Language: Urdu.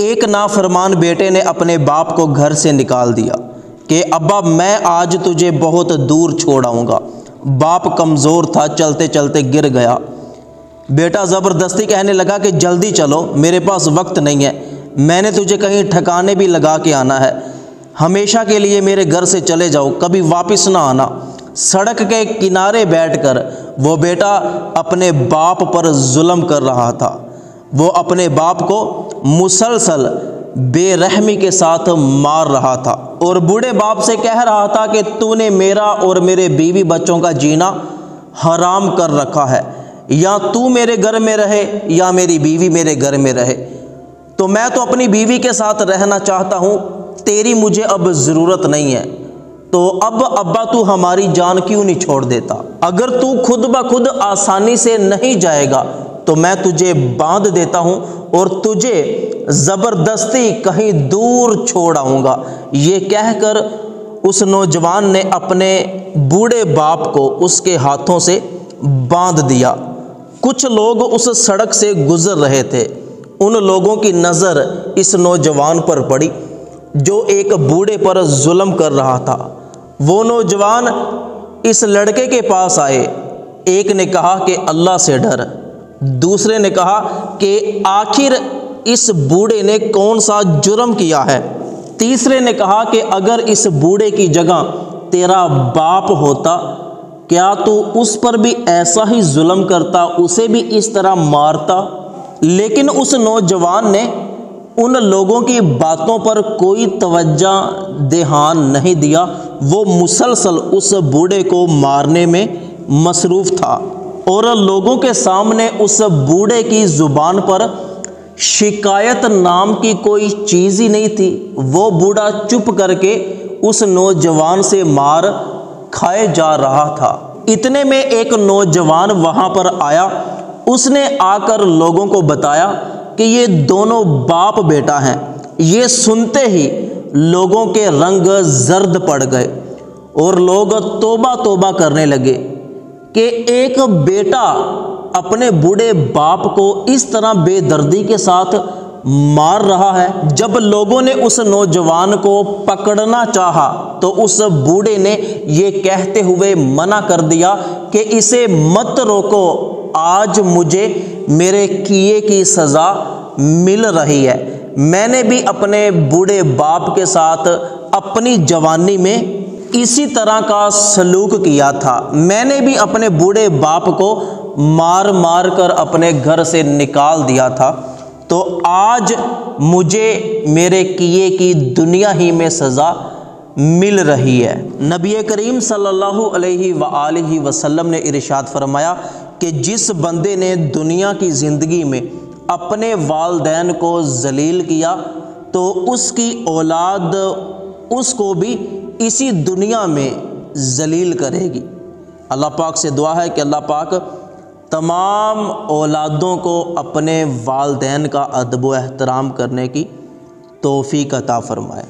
ایک نافرمان بیٹے نے اپنے باپ کو گھر سے نکال دیا کہ ابا میں آج تجھے بہت دور چھوڑ آؤں گا۔ باپ کمزور تھا، چلتے چلتے گر گیا۔ بیٹا زبردستی کہنے لگا کہ جلدی چلو، میرے پاس وقت نہیں ہے، میں نے تجھے کہیں ٹھکانے بھی لگا کے آنا ہے، ہمیشہ کے لیے میرے گھر سے چلے جاؤ، کبھی واپس نہ آنا۔ سڑک کے کنارے بیٹھ کر وہ بیٹا اپنے باپ پر ظلم کر رہا تھا۔ وہ اپنے باپ کو مسلسل بے رحمی کے ساتھ مار رہا تھا اور بوڑھے باپ سے کہہ رہا تھا کہ تو نے میرا اور میرے بیوی بچوں کا جینا حرام کر رکھا ہے، یا تو میرے گھر میں رہے یا میری بیوی میرے گھر میں رہے، تو میں تو اپنی بیوی کے ساتھ رہنا چاہتا ہوں، تیری مجھے اب ضرورت نہیں ہے، تو اب ابا تو ہماری جان کیوں نہیں چھوڑ دیتا؟ اگر تو خود بخود آسانی سے نہیں جائے گا تو میں تجھے باندھ دیتا ہوں اور تجھے زبردستی کہیں دور چھوڑ آؤں گا۔ یہ کہہ کر اس نوجوان نے اپنے بوڑھے باپ کو اس کے ہاتھوں سے باندھ دیا۔ کچھ لوگ اس سڑک سے گزر رہے تھے، ان لوگوں کی نظر اس نوجوان پر پڑی جو ایک بوڑھے پر ظلم کر رہا تھا۔ وہ نوجوان اس لڑکے کے پاس آئے، ایک نے کہا کہ اللہ سے ڈر، دوسرے نے کہا کہ آخر اس بوڑھے نے کون سا جرم کیا ہے، تیسرے نے کہا کہ اگر اس بوڑھے کی جگہ تیرا باپ ہوتا کیا تو اس پر بھی ایسا ہی ظلم کرتا، اسے بھی اس طرح مارتا؟ لیکن اس نوجوان نے ان لوگوں کی باتوں پر کوئی توجہ دھیان نہیں دیا، وہ مسلسل اس بوڑھے کو مارنے میں مصروف تھا اور لوگوں کے سامنے اس بوڑھے کی زبان پر شکایت نام کی کوئی چیز ہی نہیں تھی۔ وہ بوڑھا چپ کر کے اس نوجوان سے مار کھائے جا رہا تھا۔ اتنے میں ایک نوجوان وہاں پر آیا، اس نے آ کر لوگوں کو بتایا کہ یہ دونوں باپ بیٹا ہیں۔ یہ سنتے ہی لوگوں کے رنگ زرد پڑ گئے اور لوگ توبہ توبہ کرنے لگے کہ ایک بیٹا اپنے بوڑھے باپ کو اس طرح بے دردی کے ساتھ مار رہا ہے۔ جب لوگوں نے اس نوجوان کو پکڑنا چاہا تو اس بوڑھے نے یہ کہتے ہوئے منع کر دیا کہ اسے مت روکو، آج مجھے میرے کیے کی سزا مل رہی ہے۔ میں نے بھی اپنے بوڑھے باپ کے ساتھ اپنی جوانی میں اسی طرح کا سلوک کیا تھا، میں نے بھی اپنے بوڑھے باپ کو مار مار کر اپنے گھر سے نکال دیا تھا، تو آج مجھے میرے کیے کی دنیا ہی میں سزا مل رہی ہے۔ نبی کریم صلی اللہ علیہ وآلہ وسلم نے ارشاد فرمایا کہ جس بندے نے دنیا کی زندگی میں اپنے والدین کو ذلیل کیا تو اس کی اولاد اس کو بھی اسی دنیا میں ذلیل کرے گی۔ اللہ پاک سے دعا ہے کہ اللہ پاک تمام اولادوں کو اپنے والدین کا ادب و احترام کرنے کی توفیق عطا فرمائے۔